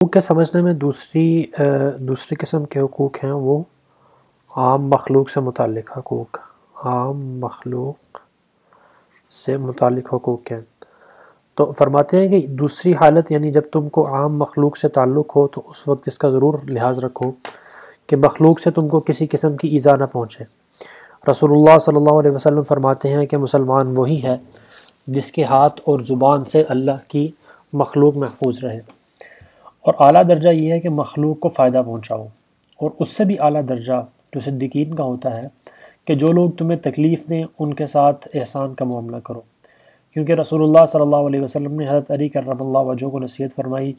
حقوق کے سمجھنے میں دوسری قسم کے حقوق ہیں وہ عام مخلوق سے متعلق حقوق، عام مخلوق سے متعلق حقوق ہیں۔ تو فرماتے ہیں کہ دوسری حالت یعنی جب تم کو عام مخلوق سے تعلق ہو تو اس وقت اس کا ضرور لحاظ رکھو کہ مخلوق سے تم کو کسی قسم کی ایذا نہ پہنچے۔ رسول اللہ صلی اللہ علیہ وسلم فرماتے ہیں کہ مسلمان وہی ہے جس کے ہاتھ اور زبان سے اللہ کی مخلوق محفوظ رہے، اور اعلیٰ درجہ یہ ہے کہ مخلوق کو فائدہ پہنچاؤ، اور اس سے بھی اعلیٰ درجہ جو صدیقین کا ہوتا ہے کہ جو لوگ تمہیں تکلیف دیں ان کے ساتھ احسان کا معاملہ کرو، کیونکہ رسول اللہ صلی اللہ علیہ وسلم نے حضرت علی کرم اللہ وجہہ کو نصیحت فرمائی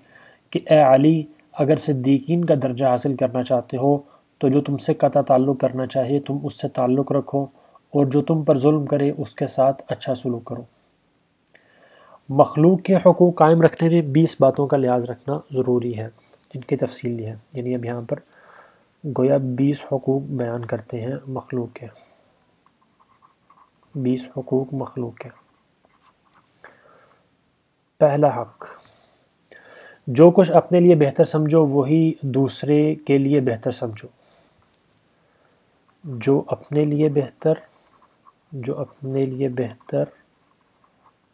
کہ اے علی، اگر صدیقین کا درجہ حاصل کرنا چاہتے ہو تو جو تم سے قطع تعلق کرنا چاہیے تم اس سے تعلق رکھو، اور جو تم پر ظلم کرے اس کے ساتھ اچھا سلوک کرو۔ مخلوق کے حقوق قائم رکھنے میں 20 باتوں کا لحاظ رکھنا ضروری ہے جن کی تفصیل لی ہے، یعنی اب یہاں پر گویا 20 حقوق بیان کرتے ہیں مخلوق کے، 20 حقوق مخلوق کے۔ پہلا حق، جو کچھ اپنے لیے بہتر سمجھو وہی دوسرے کے لیے بہتر سمجھو۔ جو اپنے لیے بہتر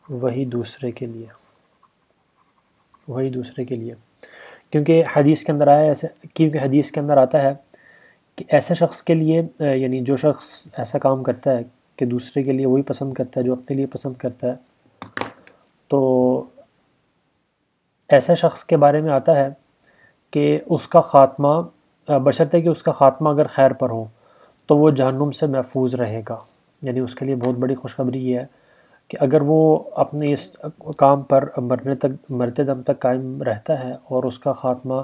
وہی دوسرے کے لیے، کیونکہ حدیث کے اندر آتا ہے کہ ایسے شخص کے لیے، یعنی جو شخص ایسا کام کرتا ہے کہ دوسرے کے لیے وہی پسند کرتا ہے جو اپنے لیے پسند کرتا ہے، تو ایسے شخص کے بارے میں آتا ہے کہ اس کا خاتمہ، بشرطے کہ اس کا خاتمہ اگر خیر پر ہو تو وہ جہنم سے محفوظ رہے گا۔ یعنی اس کے لیے بہت بڑی خوشخبری یہ ہے کہ اگر وہ اپنے اس کام پر مرتے دم تک قائم رہتا ہے اور اس کا خاتمہ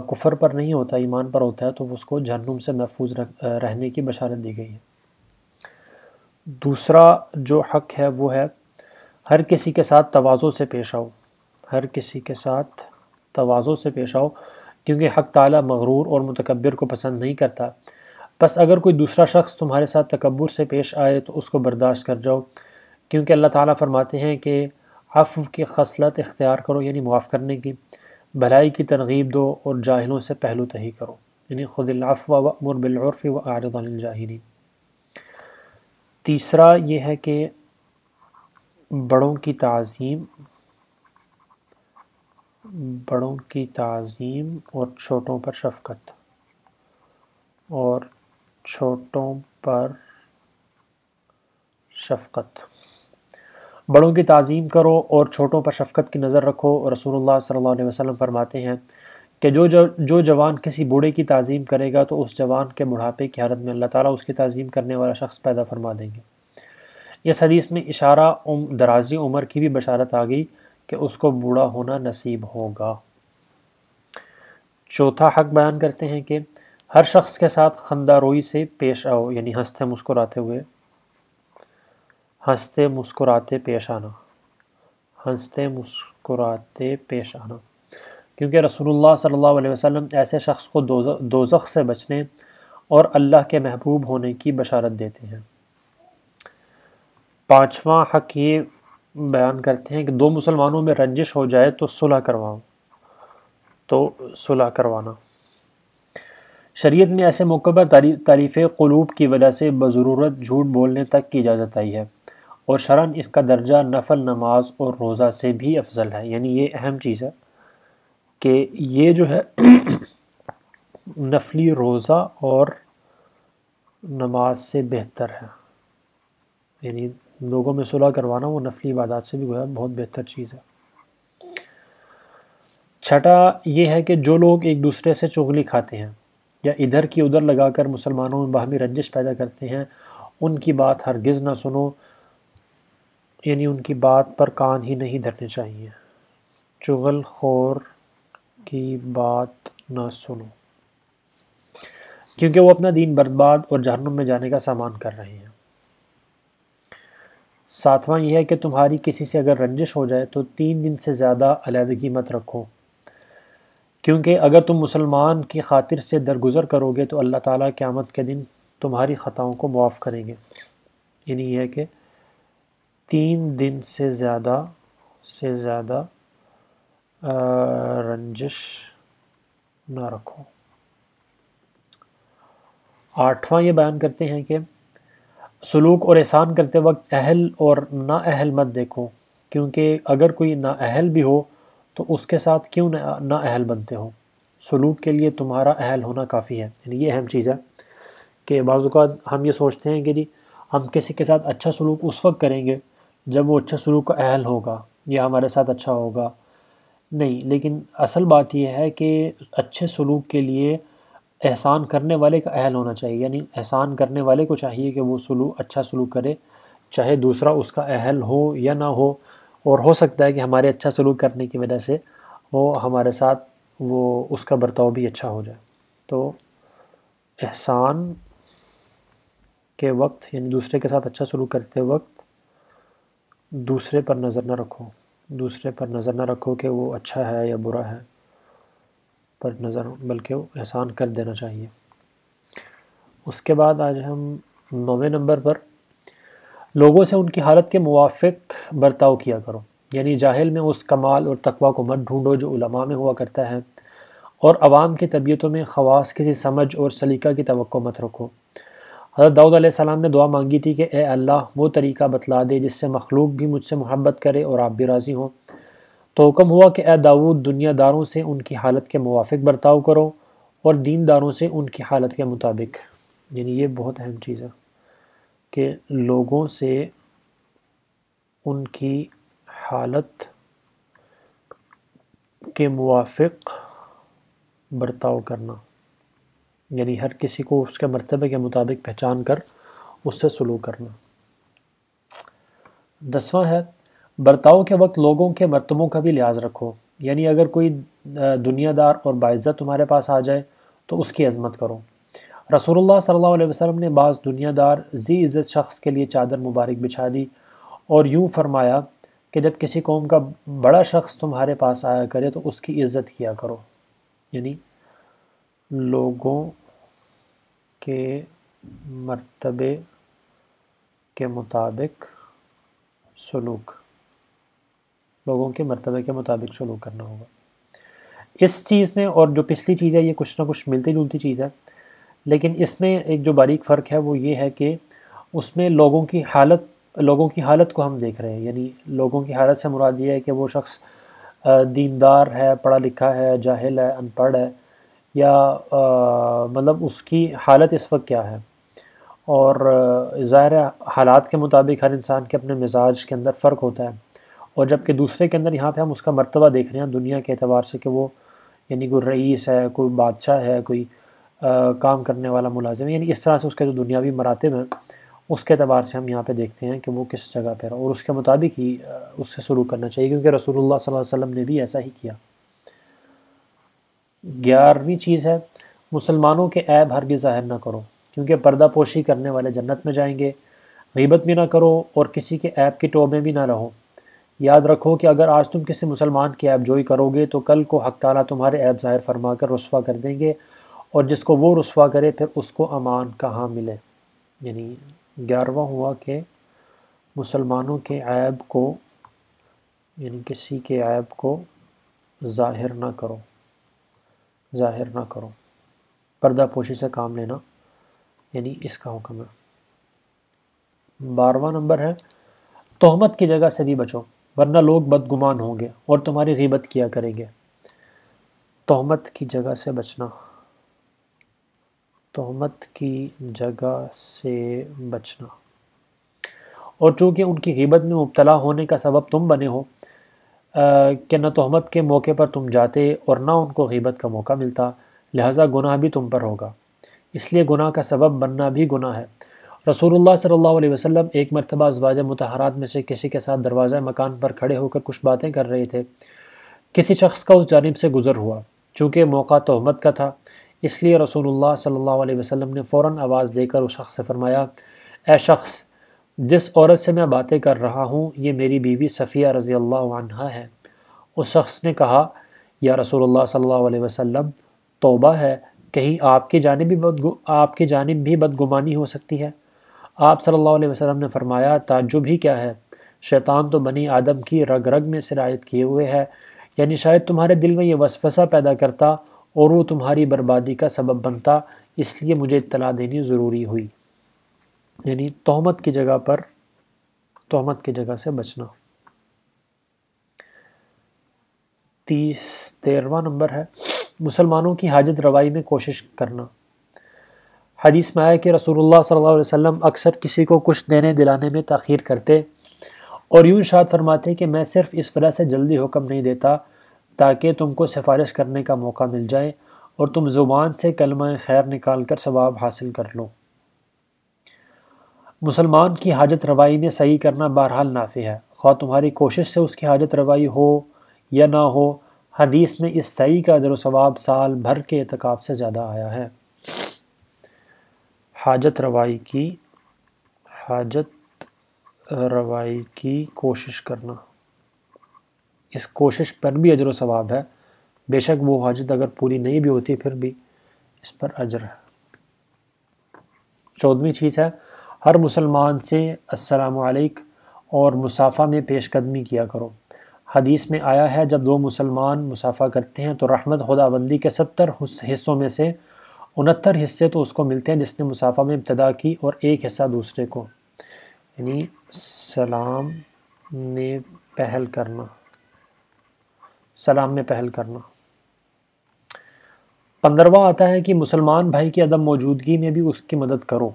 کفر پر نہیں ہوتا، ایمان پر ہوتا ہے، تو اس کو جہنم سے محفوظ رہنے کی بشارت دی گئی ہے۔ دوسرا جو حق ہے وہ ہے ہر کسی کے ساتھ تواضع سے پیش آؤ، کیونکہ حق تعالیٰ مغرور اور متکبر کو پسند نہیں کرتا۔ بس اگر کوئی دوسرا شخص تمہارے ساتھ تکبر سے پیش آئے تو اس کو برداشت کر جاؤ، کیونکہ اللہ تعالیٰ فرماتے ہیں کہ عفو کی خصلت اختیار کرو، یعنی معاف کرنے کی، بھلائی کی ترغیب دو اور جاہلوں سے پہلو تہی کرو، یعنی خذ العفو وأمر بالعرف واعرض عن الجاہلین۔ تیسرا یہ ہے کہ بڑوں کی تعظیم اور چھوٹوں پر شفقت، بڑوں کی تعظیم کرو اور چھوٹوں پر شفقت کی نظر رکھو۔ رسول اللہ صلی اللہ علیہ وسلم فرماتے ہیں کہ جو جوان کسی بوڑھے کی تعظیم کرے گا تو اس جوان کے بڑھاپے کی حالت میں اللہ تعالیٰ اس کی تعظیم کرنے والا شخص پیدا فرما دیں گے۔ اس حدیث میں اشارہ درازی عمر کی بھی بشارت آ گئی کہ اس کو بوڑھا ہونا نصیب ہوگا۔ چوتھا حق بیان کرتے ہیں کہ ہر شخص کے ساتھ خندہ روئی سے پیش آؤ، یعنی ہنستے مسکراتے پیش آنا، کیونکہ رسول اللہ صلی اللہ علیہ وسلم ایسے شخص کو دوزخ سے بچنے اور اللہ کے محبوب ہونے کی بشارت دیتے ہیں۔ پانچواں حق یہ بیان کرتے ہیں کہ دو مسلمانوں میں رنجش ہو جائے تو صلح کروانا۔ شریعت میں ایسے موقع پر تالیف قلوب کی وجہ سے بضرورت جھوٹ بولنے تک کی اجازت آئی ہے، اور شرعاً اس کا درجہ نفل نماز اور روزہ سے بھی افضل ہے۔ یعنی یہ اہم چیز ہے کہ یہ جو ہے نفلی روزہ اور نماز سے بہتر ہے، یعنی لوگوں میں صلح کروانا وہ نفلی عبادات سے بھی بہت بہتر چیز ہے۔ چھٹا یہ ہے کہ جو لوگ ایک دوسرے سے چغلی کھاتے ہیں یا ادھر کی ادھر لگا کر مسلمانوں میں باہمی رنجش پیدا کرتے ہیں، ان کی بات ہرگز نہ سنو، یعنی ان کی بات پر کان ہی نہیں دھرنے چاہیے۔ چغل خور کی بات نہ سنو، کیونکہ وہ اپنا دین برباد اور جہنم میں جانے کا سامان کر رہے ہیں۔ ساتواں یہ ہے کہ تمہاری کسی سے اگر رنجش ہو جائے تو 3 دن سے زیادہ علیحدگی مت رکھو، کیونکہ اگر تم مسلمان کی خاطر سے درگزر کرو گے تو اللہ تعالیٰ قیامت کے دن تمہاری خطاؤں کو معاف کریں گے۔ یعنی یہ ہے کہ 3 دن سے زیادہ رنجش نہ رکھو۔ 8واں یہ بیان کرتے ہیں کہ سلوک اور احسان کرتے وقت اہل اور نااہل مت دیکھو، کیونکہ اگر کوئی نااہل بھی ہو تو اس کے ساتھ کیوں نااہل بنتے ہو، سلوک کے لیے تمہارا اہل ہونا کافی ہے۔ یعنی یہ اہم چیز ہے کہ بعض اوقات ہم یہ سوچتے ہیں کہ جی ہم کسی کے ساتھ اچھا سلوک اس وقت کریں گے جب وہ اچھا سلوک کا اہل ہوگا یا ہمارے ساتھ اچھا ہوگا، نہیں، لیکن اصل بات یہ ہے کہ اچھے سلوک کے لیے احسان کرنے والے کا اہل ہونا چاہیے، یعنی احسان کرنے والے کو چاہیے کہ وہ اچھا سلوک کرے، چاہے دوسرا اس کا اہل ہو یا نہ ہو، اور ہو سکتا ہے کہ ہمارے اچھا سلوک کرنے کی وجہ سے وہ ہمارے ساتھ وہ اس کا برتاؤ بھی اچھا ہو جائے۔ تو احسان کے وقت یعنی دوسرے کے ساتھ اچھا سلوک کرتے وقت دوسرے پر نظر نہ رکھو، دوسرے پر نظر نہ رکھو کہ وہ اچھا ہے یا برا ہے پر نظر، بلکہ وہ احسان کر دینا چاہیے۔ اس کے بعد آج ہم 9ویں نمبر پر لوگوں سے ان کی حالت کے موافق برتاؤ کیا کرو، یعنی جاہل میں اس کمال اور تقوی کو مت ڈھونڈو جو علماء میں ہوا کرتا ہے، اور عوام کی طبیعتوں میں خواص کسی سمجھ اور سلیقہ کی توقع مت رکھو۔ حضرت داؤد علیہ السلام نے دعا مانگی تھی کہ اے اللہ وہ طریقہ بتلا دے جس سے مخلوق بھی مجھ سے محبت کرے اور آپ بھی راضی ہوں۔ تو حکم ہوا کہ اے داؤد دنیا داروں سے ان کی حالت کے موافق برتاؤ کرو اور دین داروں سے ان کی حالت کے مطابق۔ یعنی یہ بہت اہم چیز ہے کہ لوگوں سے ان کی حالت کے موافق برتاؤ کرنا، یعنی ہر کسی کو اس کے مرتبے کے مطابق پہچان کر اس سے سلوک کرنا۔ 10واں ہے برتاؤ کے وقت لوگوں کے مرتبوں کا بھی لحاظ رکھو، یعنی اگر کوئی دنیا دار اور باعزت تمہارے پاس آ جائے تو اس کی عظمت کرو۔ رسول اللہ صلی اللہ علیہ وسلم نے بعض دنیا دار ذی عزت شخص کے لیے چادر مبارک بچھا دی اور یوں فرمایا کہ جب کسی قوم کا بڑا شخص تمہارے پاس آیا کرے تو اس کی عزت کیا کرو، یعنی لوگوں کے مرتبے کے مطابق سلوک، لوگوں کے مرتبے کے مطابق سلوک کرنا ہوگا۔ اس چیز میں اور جو پچھلی چیز ہے یہ کچھ نہ کچھ ملتی جلتی چیز ہے، لیکن اس میں ایک جو باریک فرق ہے وہ یہ ہے کہ اس میں لوگوں کی حالت کو ہم دیکھ رہے ہیں، یعنی لوگوں کی حالت سے مراد یہ ہے کہ وہ شخص دیندار ہے، پڑھا لکھا ہے، جاہل ہے، ان پڑھ ہے، یا مطلب اس کی حالت اس وقت کیا ہے، اور ظاہر ہے حالات کے مطابق ہر انسان کے اپنے مزاج کے اندر فرق ہوتا ہے، اور جبکہ دوسرے کے اندر یہاں پہ ہم اس کا مرتبہ دیکھ رہے ہیں دنیا کے اعتبار سے کہ وہ یعنی کوئی رئیس ہے، کوئی بادشاہ ہے، کوئی کام کرنے والا ملازم ہے، یعنی اس طرح سے اس کے جو دنیاوی مراتب ہیں اس کے اعتبار سے ہم یہاں پہ دیکھتے ہیں کہ وہ کس جگہ پہ رہا، اور اس کے مطابق ہی اس سے سلوک کرنا چاہیے، کیونکہ رسول اللہ صلی اللہ علیہ وسلم نے بھی ایسا ہی کیا۔ 11ویں چیز ہے مسلمانوں کے عیب ہرگز ظاہر نہ کرو، کیونکہ پردہ پوشی کرنے والے جنت میں جائیں گے۔ غیبت بھی نہ کرو اور کسی کے عیب کی ٹو میں بھی نہ رہو۔ یاد رکھو کہ اگر آج تم کسی مسلمان کی عیب جوئی کرو گے تو کل کو حق تعالیٰ تمہارے عیب ظاہر فرما کر رسوا کر دیں گے، اور جس کو وہ رسوا کرے پھر اس کو امان کہاں ملے۔ یعنی 11واں ہوا کہ مسلمانوں کے عیب کو یعنی کسی کے عیب کو ظاہر نہ کرو، پردہ پوشی سے کام لینا، یعنی اس کا حکم ہے۔ 12واں نمبر ہے تہمت کی جگہ سے بھی بچو، ورنہ لوگ بدگمان ہوں گے اور تمہاری غیبت کیا کریں گے۔ تہمت کی جگہ سے بچنا، تہمت کی جگہ سے بچنا، اور چونکہ ان کی غیبت میں مبتلا ہونے کا سبب تم بنے ہو کہ نہ تہمت کے موقع پر تم جاتے اور نہ ان کو غیبت کا موقع ملتا، لہٰذا گناہ بھی تم پر ہوگا، اس لیے گناہ کا سبب بننا بھی گناہ ہے۔ رسول اللہ صلی اللہ علیہ وسلم ایک مرتبہ ازواج مطہرات میں سے کسی کے ساتھ دروازہ مکان پر کھڑے ہو کر کچھ باتیں کر رہے تھے۔ کسی شخص کا اس جانب سے گزر ہوا، چونکہ موقع تہمت کا تھا، اس لیے رسول اللہ صلی اللہ علیہ وسلم نے فوراً آواز دے کر اس شخص سے فرمایا، اے شخص، جس عورت سے میں باتیں کر رہا ہوں یہ میری بیوی صفیہ رضی اللہ عنہا ہے۔ اس شخص نے کہا، یا رسول اللہ صلی اللہ علیہ وسلم، توبہ ہے، کہیں آپ کی جانب بھی بدگمانی ہو سکتی ہے۔ آپ صلی اللہ علیہ وسلم نے فرمایا، تعجب ہی کیا ہے، شیطان تو بنی آدم کی رگ رگ میں سرایت کیے ہوئے ہے، یعنی شاید تمہارے دل میں یہ وسوسہ پیدا کرتا اور وہ تمہاری بربادی کا سبب بنتا، اس لیے مجھے اطلاع دینی ضروری ہوئی۔ یعنی تہمت کی جگہ سے بچنا۔ 13واں نمبر ہے مسلمانوں کی حاجت روائی میں کوشش کرنا۔ حدیث میں آیا کہ رسول اللہ صلی اللہ علیہ وسلم اکثر کسی کو کچھ دینے دلانے میں تاخیر کرتے اور یوں ارشاد فرماتے کہ میں صرف اس وجہ سے جلدی حکم نہیں دیتا تاکہ تم کو سفارش کرنے کا موقع مل جائے اور تم زبان سے کلمہ خیر نکال کر ثواب حاصل کر لو۔ مسلمان کی حاجت روائی میں صحیح کرنا بہرحال نافع ہے، خواہ تمہاری کوشش سے اس کی حاجت روائی ہو یا نہ ہو۔ حدیث میں اس صحیح کا اجر و ثواب سال بھر کے اعتکاف سے زیادہ آیا ہے۔ حاجت روائی کی کوشش کرنا، اس کوشش پر بھی اجر و ثواب ہے، بے شک وہ حاجت اگر پوری نہیں بھی ہوتی پھر بھی اس پر اجر ہے۔ 14ویں چیز ہے ہر مسلمان سے السلام علیکم اور مصافحہ میں پیش قدمی کیا کرو۔ حدیث میں آیا ہے جب دو مسلمان مصافحہ کرتے ہیں تو رحمت خداوندی کے 70 حصوں میں سے 69 حصے تو اس کو ملتے ہیں جس نے مصافحہ میں ابتدا کی اور ایک حصہ دوسرے کو، یعنی سلام میں پہل کرنا۔ 15واں آتا ہے کہ مسلمان بھائی کی عدم موجودگی میں بھی اس کی مدد کرو۔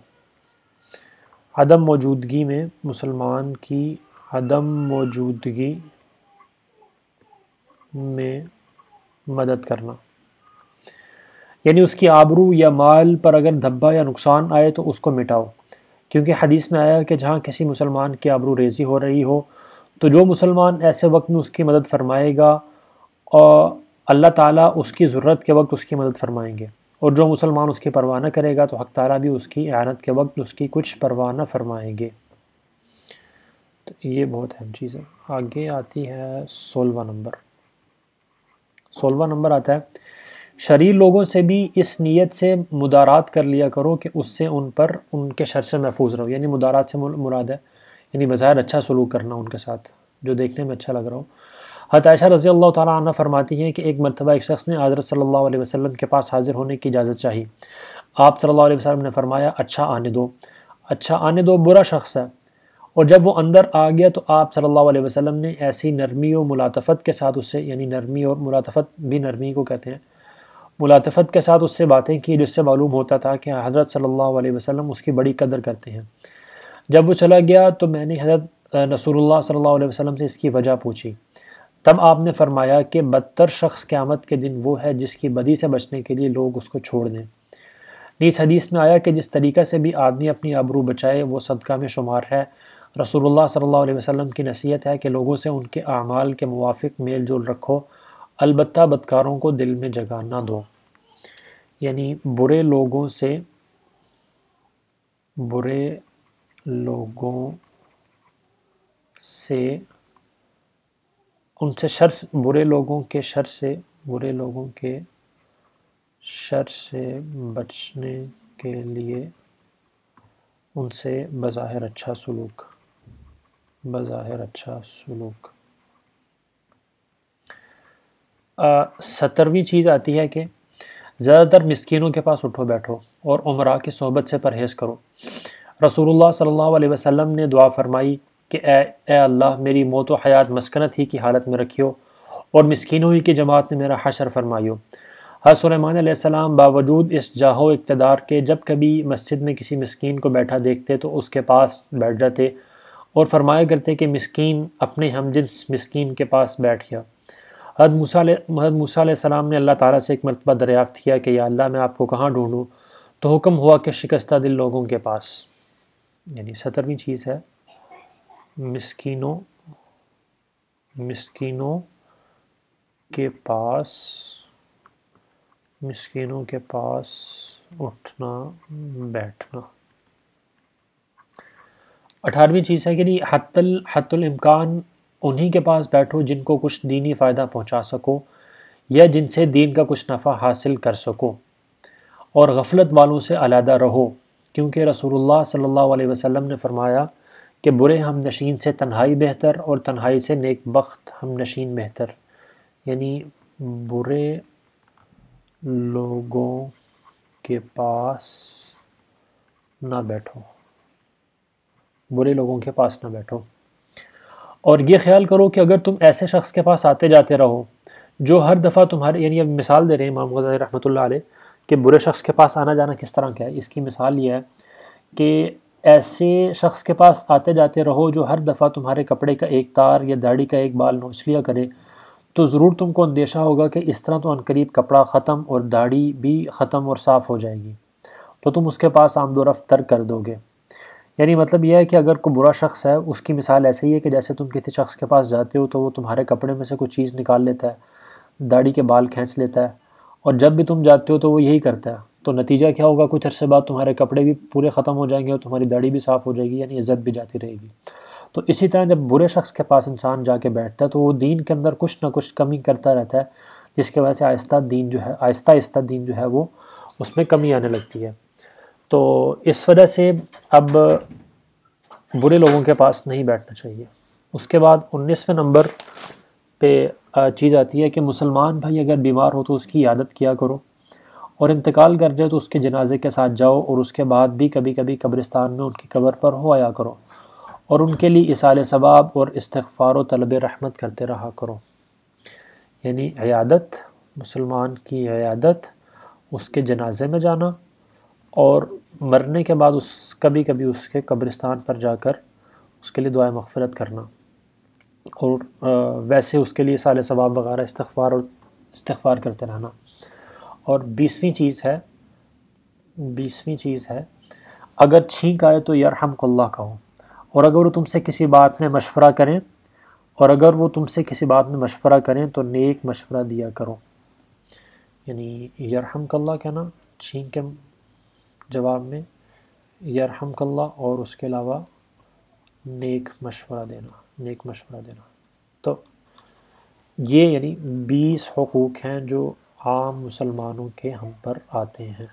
مسلمان کی عدم موجودگی میں مدد کرنا، یعنی اس کی آبرو یا مال پر اگر دھبا یا نقصان آئے تو اس کو مٹاؤ، کیونکہ حدیث میں آیا کہ جہاں کسی مسلمان کی آبرو ریزی ہو رہی ہو تو جو مسلمان ایسے وقت میں اس کی مدد فرمائے گا اور اللہ تعالیٰ اس کی ضرورت کے وقت اس کی مدد فرمائیں گے، اور جو مسلمان اس کی پرواہ نہ کرے گا تو حق تعالیٰ بھی اس کی اعانت کے وقت اس کی کچھ پرواہ نہ فرمائیں گے۔ تو یہ بہت اہم چیز ہے۔ آگے آتی ہے 16واں نمبر۔ 16واں نمبر آتا ہے شریر لوگوں سے بھی اس نیت سے مدارات کر لیا کرو کہ اس سے ان کے شر سے محفوظ رہو، یعنی مدارات سے مراد ہے یعنی بظاہر اچھا سلوک کرنا ان کے ساتھ جو دیکھنے میں اچھا لگ رہا ہو۔ حضرت عائشہ رضی اللہ تعالیٰ عنہ فرماتی ہیں کہ ایک مرتبہ ایک شخص نے حضرت صلی اللہ علیہ وسلم کے پاس حاضر ہونے کی اجازت چاہی۔ آپ صلی اللہ علیہ وسلم نے فرمایا اچھا آنے دو، برا شخص ہے۔ اور جب وہ اندر آ گیا تو آپ صلی اللہ علیہ وسلم نے ایسی نرمی و ملاطفت کے ساتھ اس سے، یعنی نرمی اور ملاطفت بھی نرمی کو کہتے ہیں، ملاطفت کے ساتھ اس سے باتیں کی جس سے معلوم ہوتا تھا کہ حضرت صلی اللہ علیہ وسلم اس کی بڑی قدر کرتے ہیں۔ جب وہ چلا گیا تو میں نے حضرت رسول اللہ صلی اللہ علیہ وسلم سے اس کی وجہ پوچھی، تب آپ نے فرمایا کہ بدتر شخص قیامت کے دن وہ ہے جس کی بدی سے بچنے کے لیے لوگ اس کو چھوڑ دیں۔ نیز حدیث میں آیا کہ جس طریقہ سے بھی آدمی اپنی آبرو بچائے وہ صدقہ میں شمار ہے۔ رسول اللہ صلی اللہ علیہ وسلم کی نصیحت ہے کہ لوگوں سے ان کے اعمال کے موافق میل جول رکھو، البتہ بدکاروں کو دل میں جگہ نہ دو، یعنی برے لوگوں سے شر سے بچنے کے لیے ان سے بظاہر اچھا سلوک۔ 17ویں چیز آتی ہے کہ زیادہ تر مسکینوں کے پاس اٹھو بیٹھو اور امراء کی صحبت سے پرہیز کرو۔ رسول اللہ صلی اللہ علیہ وسلم نے دعا فرمائی کہ اے اللہ میری موت و حیات مسکنت ہی کی حالت میں رکھیو اور مسکینوں ہی کی جماعت میں میرا حشر فرمائیو۔ حضرت سلیمان علیہ السلام باوجود اس جاہ و اقتدار کے جب کبھی مسجد میں کسی مسکین کو بیٹھا دیکھتے تو اس کے پاس بیٹھ جاتے اور فرمایا کرتے کہ مسکین اپنے ہمجنس مسکین کے پاس بیٹھ گیا۔ حضرت موسیٰ علیہ السلام نے اللہ تعالیٰ سے ایک مرتبہ دریافت کیا کہ یا اللہ میں آپ کو کہاں ڈھونڈوں، تو حکم ہوا کہ شکستہ دل لوگوں کے پاس، یعنی 17ویں چیز ہے مسکینوں کے پاس اٹھنا بیٹھنا۔ 18ویں چیز ہے کہ حتی الامکان انہی کے پاس بیٹھو جن کو کچھ دینی فائدہ پہنچا سکو یا جن سے دین کا کچھ نفع حاصل کر سکو، اور غفلت والوں سے علیحدہ رہو، کیونکہ رسول اللہ صلی اللہ علیہ وسلم نے فرمایا کہ برے ہم نشین سے تنہائی بہتر اور تنہائی سے نیک بخت ہم نشین بہتر، یعنی برے لوگوں کے پاس نہ بیٹھو، برے لوگوں کے پاس نہ بیٹھو۔ اور یہ خیال کرو کہ اگر تم ایسے شخص کے پاس آتے جاتے رہو جو ہر دفعہ تمہارے، یعنی اب مثال دے رہے ہیں امام غزالی رحمۃ اللہ علیہ کہ برے شخص کے پاس آنا جانا کس طرح کا ہے، اس کی مثال یہ ہے کہ ایسے شخص کے پاس آتے جاتے رہو جو ہر دفعہ تمہارے کپڑے کا ایک تار یا داڑھی کا ایک بال نوچ لیا کرے، تو ضرور تم کو اندیشہ ہوگا کہ اس طرح تو عنقریب کپڑا ختم اور داڑھی بھی ختم اور صاف ہو جائے گی، تو تم اس کے پاس آمد و رفت ترک کر دو گے۔ یعنی مطلب یہ ہے کہ اگر کوئی برا شخص ہے، اس کی مثال ایسے ہی ہے کہ جیسے تم کسی شخص کے پاس جاتے ہو تو وہ تمہارے کپڑے میں سے کوئی چیز نکال لیتا ہے، داڑھی کے بال کھینچ لیتا ہے، اور جب بھی تم جاتے ہو تو وہ یہی کرتا ہے، تو نتیجہ کیا ہوگا، کچھ عرصے بعد تمہارے کپڑے بھی پورے ختم ہو جائیں گے اور تمہاری داڑھی بھی صاف ہو جائے گی، یعنی عزت بھی جاتی رہے گی۔ تو اسی طرح جب برے شخص کے پاس انسان جا کے بیٹھتا ہے تو وہ دین کے اندر کچھ نہ کچھ کمی کرتا رہتا ہے، جس کی وجہ سے آہستہ آہستہ دین جو ہے وہ اس میں کمی آنے لگتی ہے۔ تو اس وجہ سے اب برے لوگوں کے پاس نہیں بیٹھنا چاہیے۔ اس کے بعد 19ویں نمبر پہ چیز آتی ہے کہ مسلمان بھائی اگر بیمار ہو تو اس کی عیادت کیا کرو، اور انتقال کر جائے تو اس کے جنازے کے ساتھ جاؤ، اور اس کے بعد بھی کبھی کبھی قبرستان میں ان کی قبر پر ہو آیا کرو، اور ان کے لیے اصال ثواب اور استغفار و طلب رحمت کرتے رہا کرو۔ یعنی عیادت، مسلمان کی عیادت، اس کے جنازے میں جانا، اور مرنے کے بعد کبھی کبھی اس کے قبرستان پر جا کر اس کے لیے دعائے مغفرت کرنا، اور ویسے اس کے لیے اصال ثواب وغیرہ استغفار کرتے رہنا۔ اور 20ویں چیز ہے اگر چھینک آئے تو یرحمک اللہ کہو، اور اگر وہ تم سے کسی بات میں مشورہ کریں تو نیک مشورہ دیا کرو۔ یعنی یرحمک اللہ کہنا، چھینک کے جواب میں یرحمک اللہ، اور اس کے علاوہ نیک مشورہ دینا۔ تو یہ یعنی 20 حقوق ہیں جو عام مسلمانوں کے ہم پر آتے ہیں۔